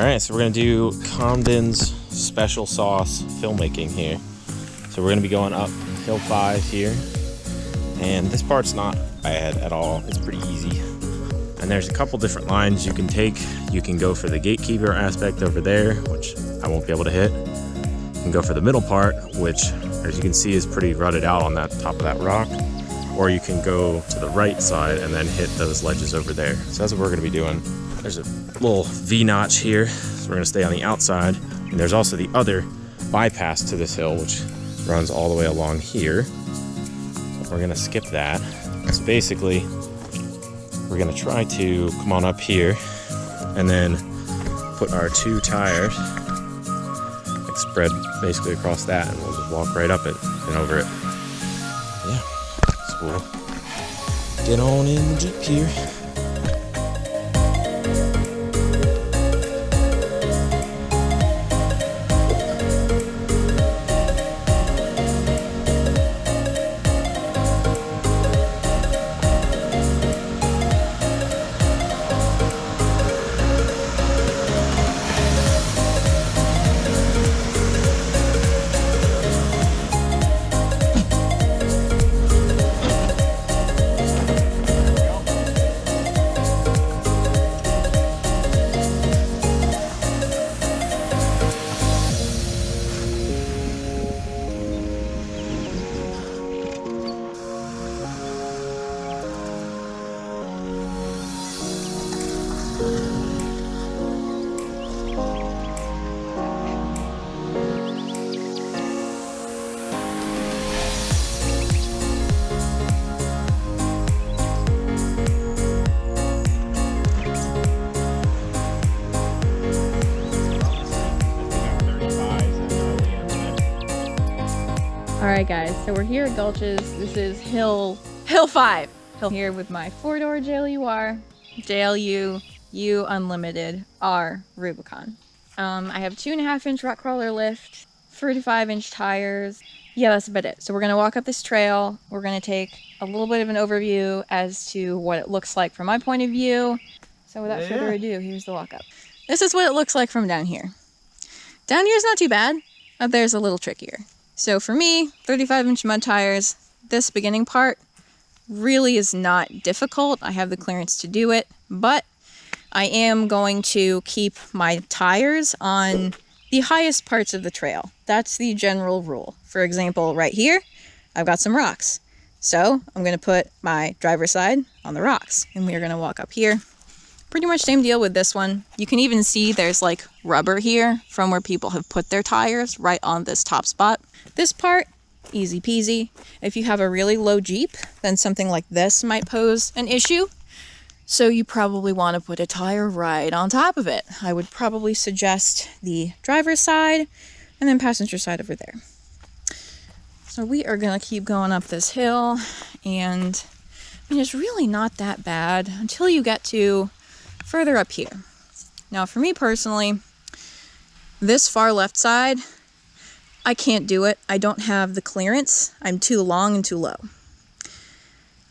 Alright, so we're going to do Comden's special sauce filmmaking here. So we're going to be going up Hill 5 here. And this part's not bad at all. It's pretty easy. And there's a couple different lines you can take. You can go for the gatekeeper aspect over there, which I won't be able to hit. You can go for the middle part, which, as you can see, is pretty rutted out on that top of that rock. Or you can go to the right side and then hit those ledges over there. So that's what we're going to be doing. There's a little V-notch here, so we're going to stay on the outside. And there's also the other bypass to this hill, which runs all the way along here. So we're going to skip that. So basically, we're going to try to come on up here and then put our 2 tires, like spread basically across that, and we'll just walk right up it and over it. Yeah, so we'll get on in the Jeep here. Alright guys, so we're here at Gulches. This is Hill 5. Here with my 4-door JLU U Unlimited R Rubicon. I have 2.5-inch rock crawler lift, 35-inch tires. Yeah, that's about it. So we're going to walk up this trail. We're going to take a little bit of an overview as to what it looks like from my point of view. So without further ado, here's the walk up. This is what it looks like from down here. Down here is not too bad. Up there's a little trickier. So for me, 35-inch mud tires, this beginning part really is not difficult. I have the clearance to do it, but I am going to keep my tires on the highest parts of the trail. That's the general rule. For example, right here, I've got some rocks. So I'm going to put my driver's side on the rocks, and we are going to walk up here. Pretty much same deal with this one. You can even see there's like rubber here from where people have put their tires right on this top spot. This part, easy peasy. If you have a really low Jeep, then something like this might pose an issue. So you probably want to put a tire right on top of it. I would probably suggest the driver's side and then passenger side over there. So we are going to keep going up this hill, and I mean, it's really not that bad until you get to further up here. Now for me personally, this far left side, I can't do it. I don't have the clearance. I'm too long and too low.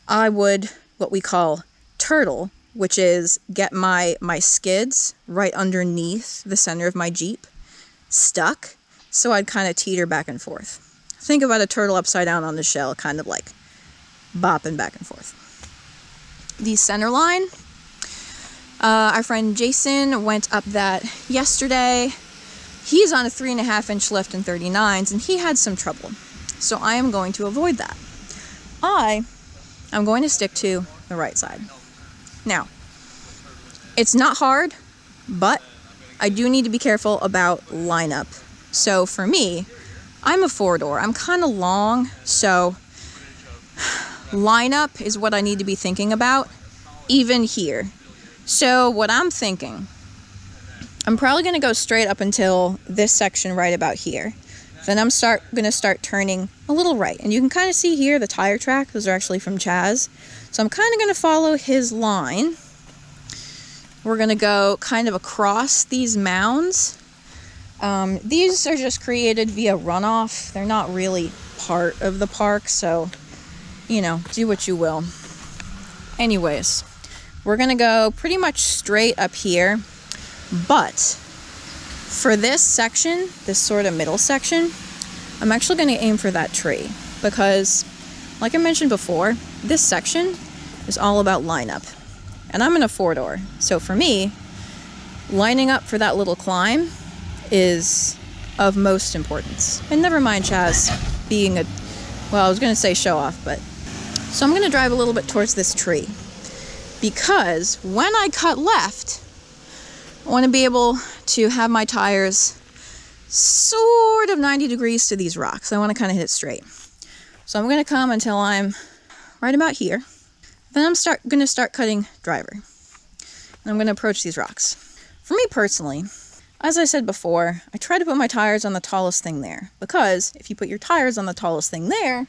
I would, what we call turtle, which is get my skids right underneath the center of my Jeep, stuck, so I'd kind of teeter back and forth. Think about a turtle upside down on the shell, kind of like bopping back and forth. The center line, our friend Jason went up that yesterday. He's on a 3.5-inch lift in 39s, and he had some trouble. So I am going to avoid that. I'm going to stick to the right side. Now, it's not hard, but I do need to be careful about lineup. So for me, I'm a 4-door. I'm kind of long, so lineup is what I need to be thinking about, even here. So what I'm thinking, I'm probably going to go straight up until this section right about here. Then I'm going to start turning a little right. And you can kind of see here the tire track. Those are actually from Chaz. So I'm kind of going to follow his line. We're going to go kind of across these mounds. These are just created via runoff. They're not really part of the park, so, you know, do what you will. Anyways, we're going to go pretty much straight up here. But For this section, this sort of middle section, I'm actually going to aim for that tree because, like I mentioned before, this section is all about lineup. And I'm in a 4-door, so for me, lining up for that little climb is of most importance. And never mind Chaz being a, well, I was going to say show off, but... So I'm going to drive a little bit towards this tree because when I cut left, I want to be able to have my tires sort of 90 degrees to these rocks. I want to kind of hit it straight. So I'm going to come until I'm right about here. Then I'm going to start cutting driver. And I'm going to approach these rocks. For me personally, as I said before, I try to put my tires on the tallest thing there. Because if you put your tires on the tallest thing there,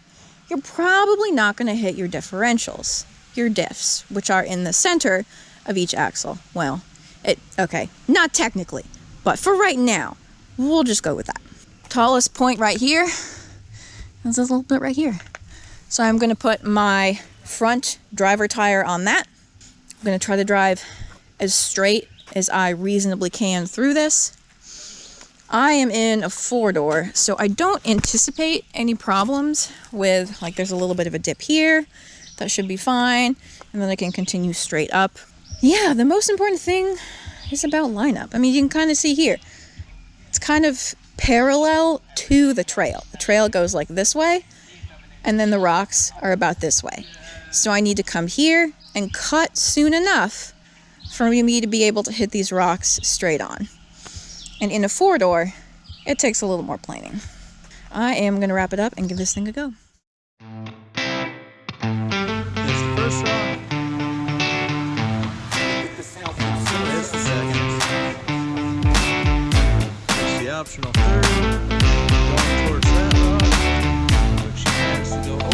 you're probably not going to hit your differentials, your diffs, which are in the center of each axle. Well, okay, not technically, but for right now, we'll just go with that. Tallest point right here is a little bit right here. So I'm going to put my front driver tire on that. I'm going to try to drive as straight as I reasonably can through this. I am in a 4-door, so I don't anticipate any problems with, like, there's a little bit of a dip here. That should be fine. And then I can continue straight up. Yeah, the most important thing is about lineup. I mean, you can kind of see here. It's kind of parallel to the trail. The trail goes like this way, and then the rocks are about this way. So I need to come here and cut soon enough for me to be able to hit these rocks straight on. And in a 4-door, it takes a little more planning. I am going to wrap it up and give this thing a go. That's the first rock. There's the second. There's the optional third. Going towards that rock, which she has to go over.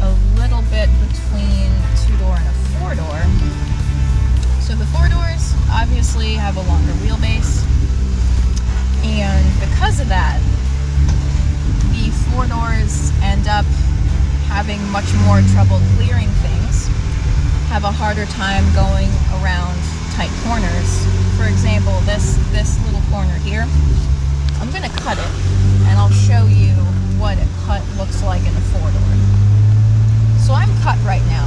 A little bit between a 2-door and a 4-door. So the 4-doors obviously have a longer wheelbase, and because of that, the 4-doors end up having much more trouble clearing things, have a harder time going around tight corners. For example, this little corner here, I'm going to cut it, and I'll show you what a cut looks like in a 4-door. So I'm cut right now.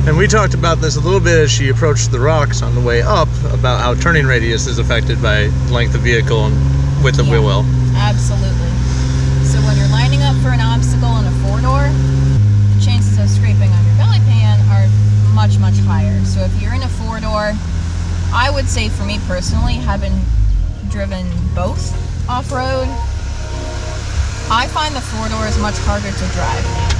And we talked about this a little bit as she approached the rocks on the way up, about how turning radius is affected by length of vehicle and width of wheel well. Absolutely. So when you're lining up for an obstacle in a 4-door, the chances of scraping on your belly pan are much, much higher. So if you're in a 4-door, I would say for me personally, having driven both off-road, I find the 4-door is much harder to drive.